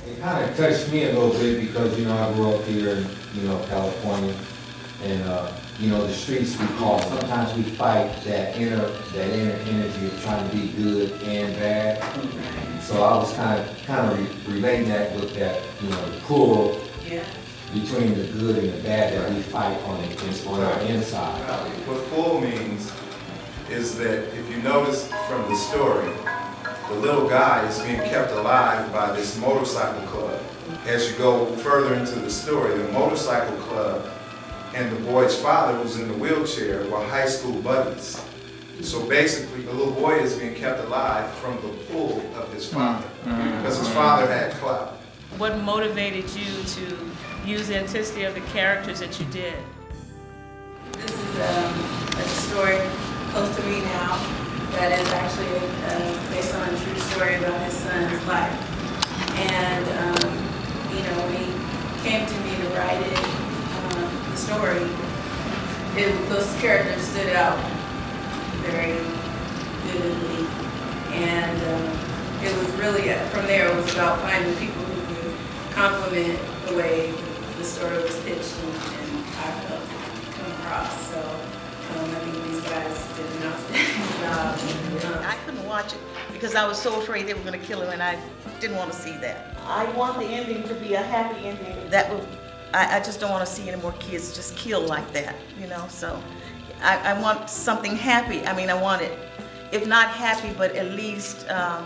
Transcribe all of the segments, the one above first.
It kind of touched me a little bit because, you know, I grew up here in, you know, California. And, you know, the streets we call, sometimes we fight that inner energy of trying to be good and bad. So I was kind of relating that with that, you know, the pull between the good and the bad that we fight on our inside. What pull means is that if you notice from the story, the little guy is being kept alive by this motorcycle club. As you go further into the story, the motorcycle club and the boy's father, who's in the wheelchair, were high school buddies. So basically, the little boy is being kept alive from the pull of his father, because his father had clout. What motivated you to use the intensity of the characters that you did? This is a story close to me now that is actually based on a true story about his son's life. And, you know, when he came to me to write it, the story, those characters stood out very vividly. And it was really, from there, it was about finding people who could complement the way the story was pitched and I felt it come across. So I think these guys did an outstanding job. I couldn't watch it because I was so afraid they were going to kill him, and I didn't want to see that. I want the ending to be a happy ending. That would, I just don't want to see any more kids just killed like that, you know. So I want something happy. I mean, I want it, if not happy, but at least I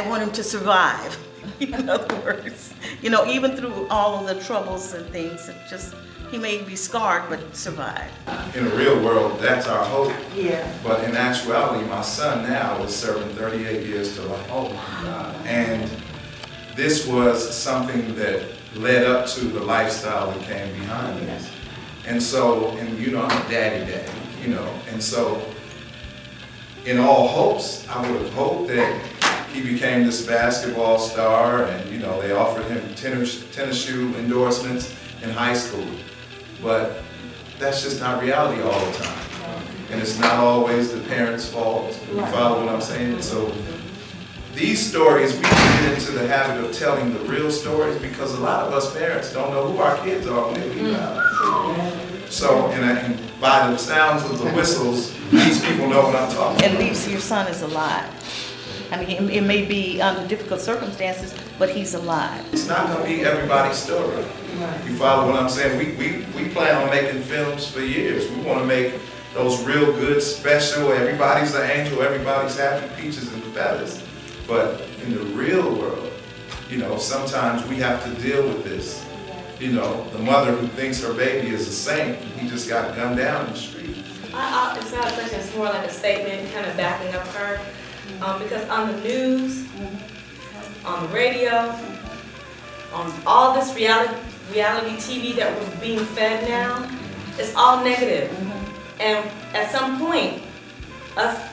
want him to survive. In other words, you know, even through all of the troubles and things, it just, he may be scarred, but survive. In the real world, that's our hope. Yeah. But in actuality, my son now is serving 38 years to life. Oh my God. And this was something that led up to the lifestyle that came behind this. And so, and you know, I'm a daddy, you know, and so in all hopes, I would have hoped that he became this basketball star, and you know, they offered him tennis shoe endorsements in high school. But that's just not reality all the time. And it's not always the parents' fault. You follow what I'm saying? So these stories, we can get into the habit of telling the real stories because a lot of us parents don't know who our kids are when they leave out. So, and by the sounds of the whistles, these people know what I'm talking about. At least your son is alive. I mean, it may be under difficult circumstances, but he's alive. It's not going to be everybody's story. You follow what I'm saying? We plan on making films for years. We want to make those real good, special, everybody's an angel, everybody's happy, peaches and feathers. But in the real world, you know, sometimes we have to deal with this. You know, the mother who thinks her baby is a saint, he just got gunned down in the street. It's not a question, it's more like a statement kind of backing up her. Because on the news, on the radio, on all this reality TV that we're being fed now, it's all negative. And at some point, us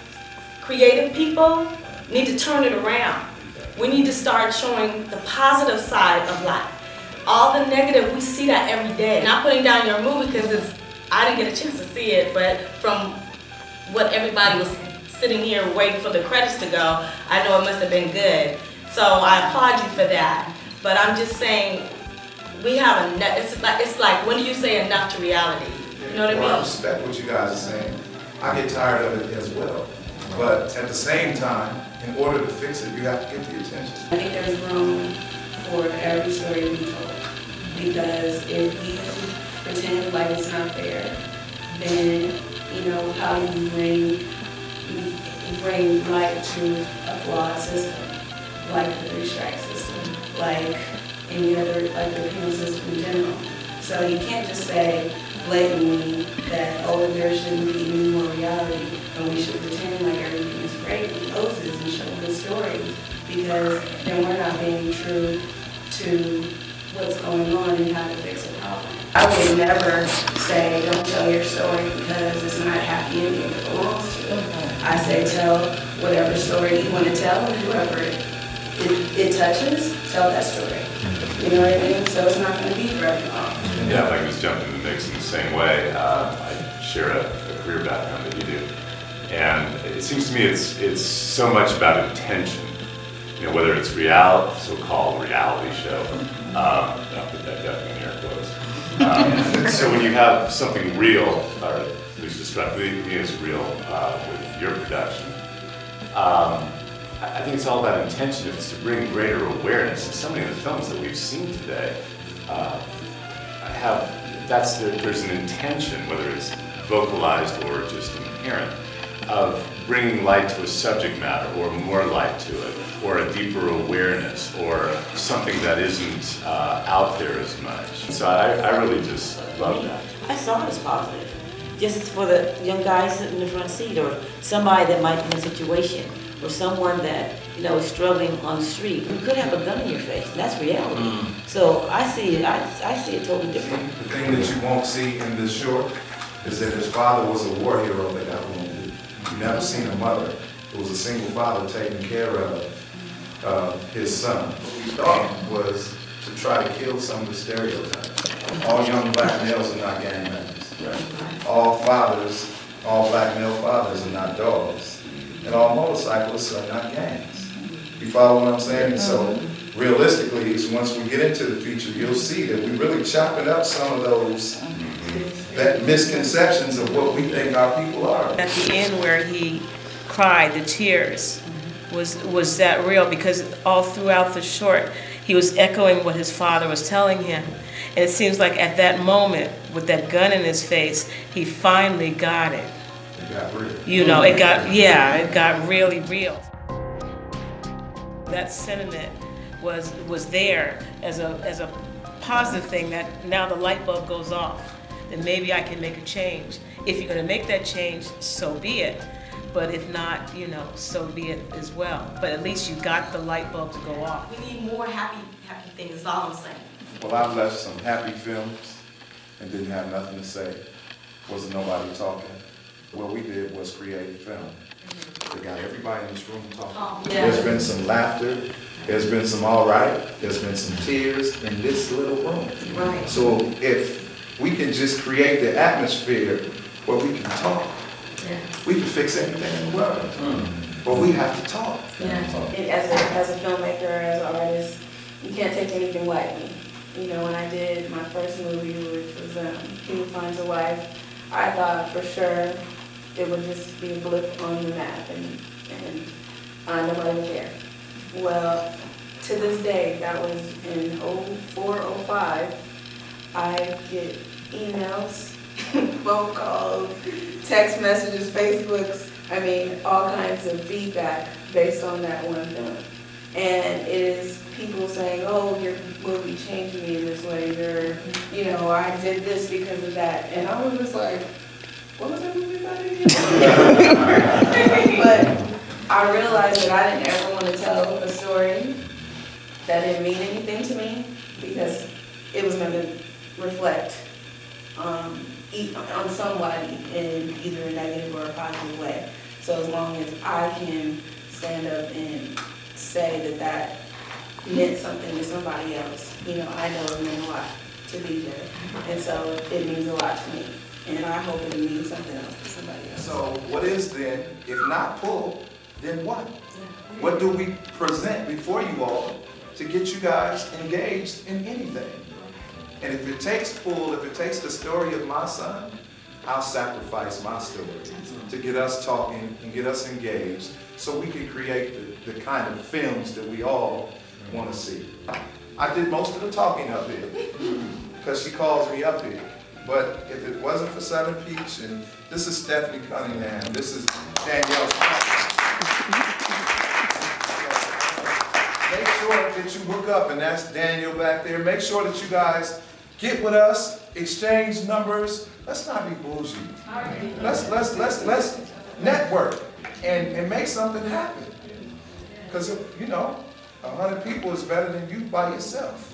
creative people need to turn it around. We need to start showing the positive side of life. All the negative, we see that every day. Not putting down your movie because I didn't get a chance to see it, but from what everybody was sitting here waiting for the credits to go, I know it must have been good. So I applaud you for that. But I'm just saying, we have enough. It's like, when do you say enough to reality? You know what I mean? I respect what you guys are saying. I get tired of it as well. But at the same time, in order to fix it, you have to get the attention. I think there's room for every story to be told. Because if we pretend like it's not there, then, you know, how do you bring light to a flawed system, like the three-strike system, like any other, like the penal system in general. So you can't just say blatantly that, oh, there shouldn't be any more reality, and we should pretend like everything is great with poses and show good stories, because then we're not being true to what's going on and how to fix a problem. I would never say, don't tell your story because it's not a happy ending it belongs to. I say, tell whatever story you want to tell, and whoever it touches, tell that story. You know what I mean? So it's not going to be for everyone. Yeah, if I can just jump into the mix in the same way, I share a career background that you do. And it seems to me it's so much about intention. you know, whether it's so-called reality show, I'll put that definitely in air quotes. So when you have something real, or at least destructively is real with your production, I think it's all about intention. It's to bring greater awareness. And so many of the films that we've seen today there's an intention, whether it's vocalized or just inherent, of bringing light to a subject matter, or more light to it, or a deeper awareness, or something that isn't out there as much. So I really just love that. I saw it as positive. Just for the young guy sitting in the front seat, or somebody that might be in a situation, or someone that, you know, is struggling on the street. You could have a gun in your face, and that's reality. So I see it, I see it totally different. The thing that you won't see in this short is that his father was a war hero that got wounded. You never seen a mother. It was a single father taking care of his son. What we thought was to try to kill some of the stereotypes. All young black males are not gang members. Right? All black male fathers are not dogs. And all motorcyclists are not gangs. You follow what I'm saying? And so realistically, once we get into the feature, you'll see that we really chopping up some of those that misconceptions of what we think our people are. At the end where he cried, the tears, was that real? Because all throughout the short, he was echoing what his father was telling him. And it seems like at that moment, with that gun in his face, he finally got it. It got real. You know, it got really real. That sentiment was there as a positive thing, that now the light bulb goes off, then maybe I can make a change. If you're going to make that change, so be it. But if not, you know, so be it as well. But at least you got the light bulb to go off. We need more happy things, is all I'm saying. Well, I've left some happy films and didn't have nothing to say. Wasn't nobody talking. What we did was create a film that got everybody in this room talking. Yeah. There's been some laughter, there's been some all right, there's been some tears in this little room. Right. So if we can just create the atmosphere where we can talk, we can fix anything in the world. But we have to talk. Yeah. And as a filmmaker, as an artist, you can't take anything lightly. You know, when I did my first movie, which was He Who Finds a Wife, I thought for sure it would just be a blip on the map and nobody would care. Well, to this day, that was in 04, 05, I get emails, phone calls, text messages, Facebooks, I mean, all kinds of feedback based on that one film. And it is people saying, oh, your movie changed me in this way, you know, I did this because of that. And I was just like, what was that movie about again? But I realized that I didn't ever want to tell a story that didn't mean anything to me, because it was going to reflect on somebody in either a negative or a positive way. So as long as I can stand up and say that that meant something to somebody else, you know, I know it meant a lot to BJ. And so it means a lot to me. And I hope it means something else to somebody else. So what is then, if not pull, then what? What do we present before you all to get you guys engaged in anything? And if it takes pull, if it takes the story of my son, I'll sacrifice my story to get us talking and get us engaged so we can create the kind of films that we all want to see. I did most of the talking up here because she calls me up here. But if it wasn't for Southern Peach, and this is Stephanie Cunningham, this is Danielle. Make sure that you look up, and that's Daniel back there. Make sure that you guys get with us, exchange numbers. Let's not be bougie. Let's network and make something happen. Because, you know, 100 people is better than you by yourself.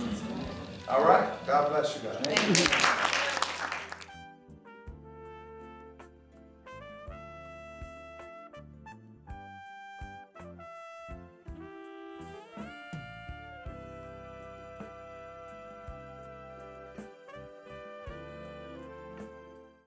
All right? God bless you guys.